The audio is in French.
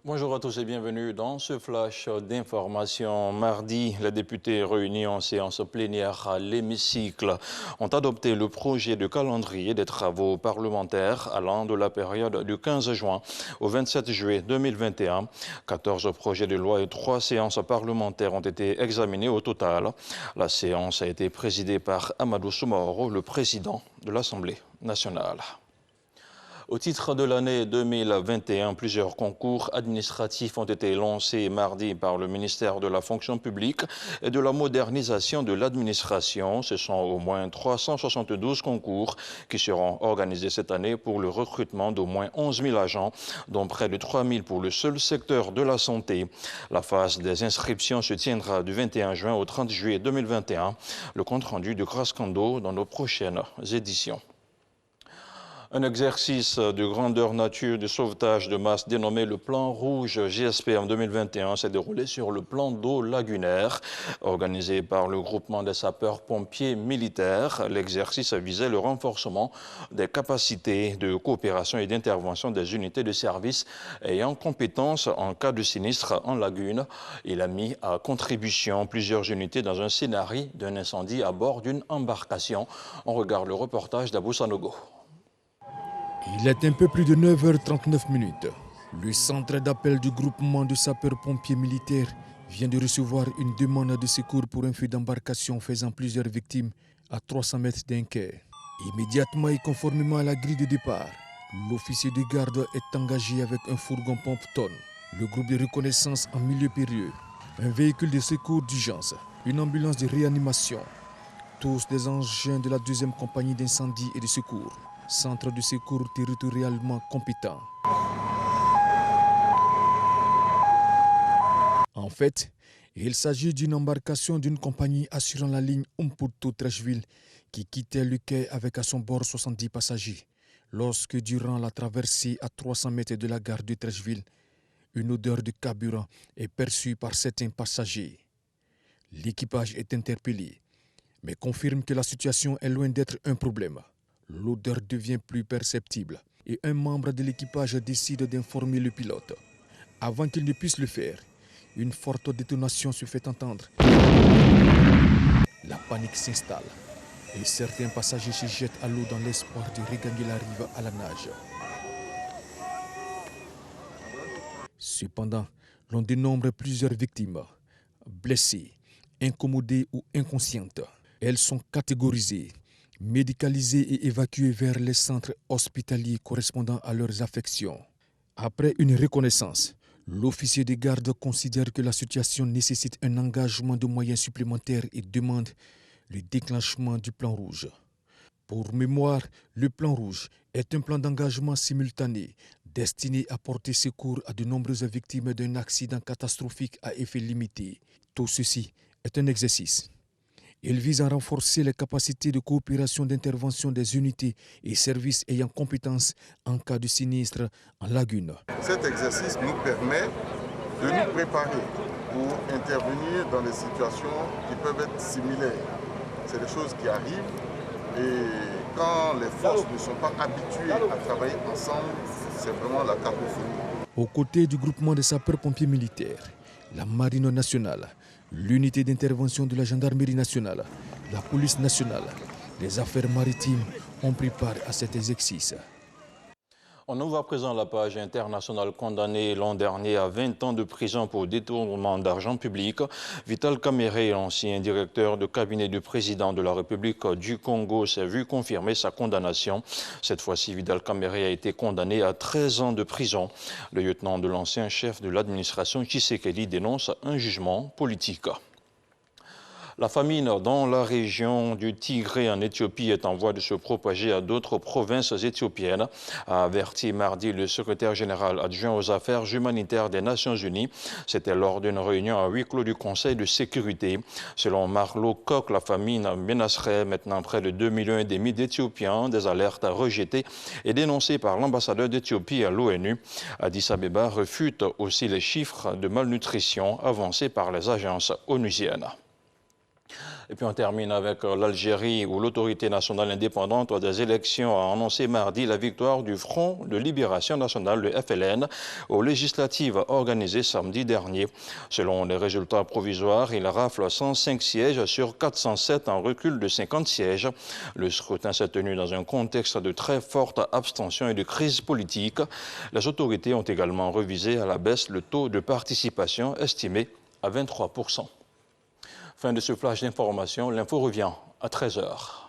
Bonjour à tous et bienvenue dans ce flash d'information. Mardi, les députés réunis en séance plénière à l'hémicycle ont adopté le projet de calendrier des travaux parlementaires allant de la période du 15 juin au 27 juillet 2021. 14 projets de loi et 3 séances parlementaires ont été examinés au total. La séance a été présidée par Amadou Soumaoro, le président de l'Assemblée nationale. Au titre de l'année 2021, plusieurs concours administratifs ont été lancés mardi par le ministère de la fonction publique et de la modernisation de l'administration. Ce sont au moins 372 concours qui seront organisés cette année pour le recrutement d'au moins 11 000 agents, dont près de 3 000 pour le seul secteur de la santé. La phase des inscriptions se tiendra du 21 juin au 30 juillet 2021. Le compte-rendu de Grace Kando dans nos prochaines éditions. Un exercice de grandeur nature de sauvetage de masse dénommé le Plan Rouge GSP en 2021 s'est déroulé sur le plan d'eau lagunaire. Organisé par le groupement des sapeurs-pompiers militaires, l'exercice visait le renforcement des capacités de coopération et d'intervention des unités de service ayant compétence en cas de sinistre en lagune. Il a mis à contribution plusieurs unités dans un scénario d'un incendie à bord d'une embarcation. On regarde le reportage d'Abou Sanogo. Il est un peu plus de 9h39. Le centre d'appel du groupement de sapeurs-pompiers militaires vient de recevoir une demande de secours pour un feu d'embarcation faisant plusieurs victimes à 300 mètres d'un quai. Immédiatement et conformément à la grille de départ, l'officier de garde est engagé avec un fourgon pompe-tonne, le groupe de reconnaissance en milieu périlleux, un véhicule de secours d'urgence, une ambulance de réanimation, tous des engins de la 2e compagnie d'incendie et de secours. Centre de secours territorialement compétent. En fait, il s'agit d'une embarcation d'une compagnie assurant la ligne Umputu-Trècheville qui quittait le quai avec à son bord 70 passagers. Lorsque, durant la traversée à 300 mètres de la gare de Trècheville, une odeur de carburant est perçue par certains passagers. L'équipage est interpellé, mais confirme que la situation est loin d'être un problème. L'odeur devient plus perceptible et un membre de l'équipage décide d'informer le pilote. Avant qu'il ne puisse le faire, une forte détonation se fait entendre. La panique s'installe et certains passagers se jettent à l'eau dans l'espoir de regagner la rive à la nage. Cependant, l'on dénombre plusieurs victimes, blessées, incommodées ou inconscientes. Elles sont catégorisées, médicalisés et évacués vers les centres hospitaliers correspondant à leurs affections. Après une reconnaissance, l'officier de garde considère que la situation nécessite un engagement de moyens supplémentaires et demande le déclenchement du plan rouge. Pour mémoire, le plan rouge est un plan d'engagement simultané destiné à porter secours à de nombreuses victimes d'un accident catastrophique à effet limité. Tout ceci est un exercice. Il vise à renforcer les capacités de coopération d'intervention des unités et services ayant compétence en cas de sinistre en lagune. Cet exercice nous permet de nous préparer pour intervenir dans des situations qui peuvent être similaires. C'est des choses qui arrivent et quand les forces ne sont pas habituées à travailler ensemble, c'est vraiment la cacophonie. Aux côtés du groupement des sapeurs-pompiers militaires, la Marine nationale, l'unité d'intervention de la gendarmerie nationale, la police nationale, les affaires maritimes ont pris part à cet exercice. On ouvre à présent la page internationale. Condamné l'an dernier à 20 ans de prison pour détournement d'argent public. Vital Kamerhe, ancien directeur de cabinet du président de la République du Congo, s'est vu confirmer sa condamnation. Cette fois-ci, Vital Kamerhe a été condamné à 13 ans de prison. Le lieutenant de l'ancien chef de l'administration Tshisekedi dénonce un jugement politique. La famine dans la région du Tigré en Éthiopie est en voie de se propager à d'autres provinces éthiopiennes, a averti mardi le secrétaire général adjoint aux affaires humanitaires des Nations Unies. C'était lors d'une réunion à huis clos du Conseil de sécurité. Selon Marlo Koch, la famine menacerait maintenant près de 2,5 millions d'Éthiopiens. Des alertes rejetées et dénoncées par l'ambassadeur d'Éthiopie à l'ONU. Addis Abeba refute aussi les chiffres de malnutrition avancés par les agences onusiennes. Et puis on termine avec l'Algérie, où l'autorité nationale indépendante des élections a annoncé mardi la victoire du Front de Libération Nationale, le FLN, aux législatives organisées samedi dernier. Selon les résultats provisoires, il rafle 105 sièges sur 407, en recul de 50 sièges. Le scrutin s'est tenu dans un contexte de très forte abstention et de crise politique. Les autorités ont également révisé à la baisse le taux de participation estimé à 23%. Fin de ce flash d'information. L'info revient à 13h.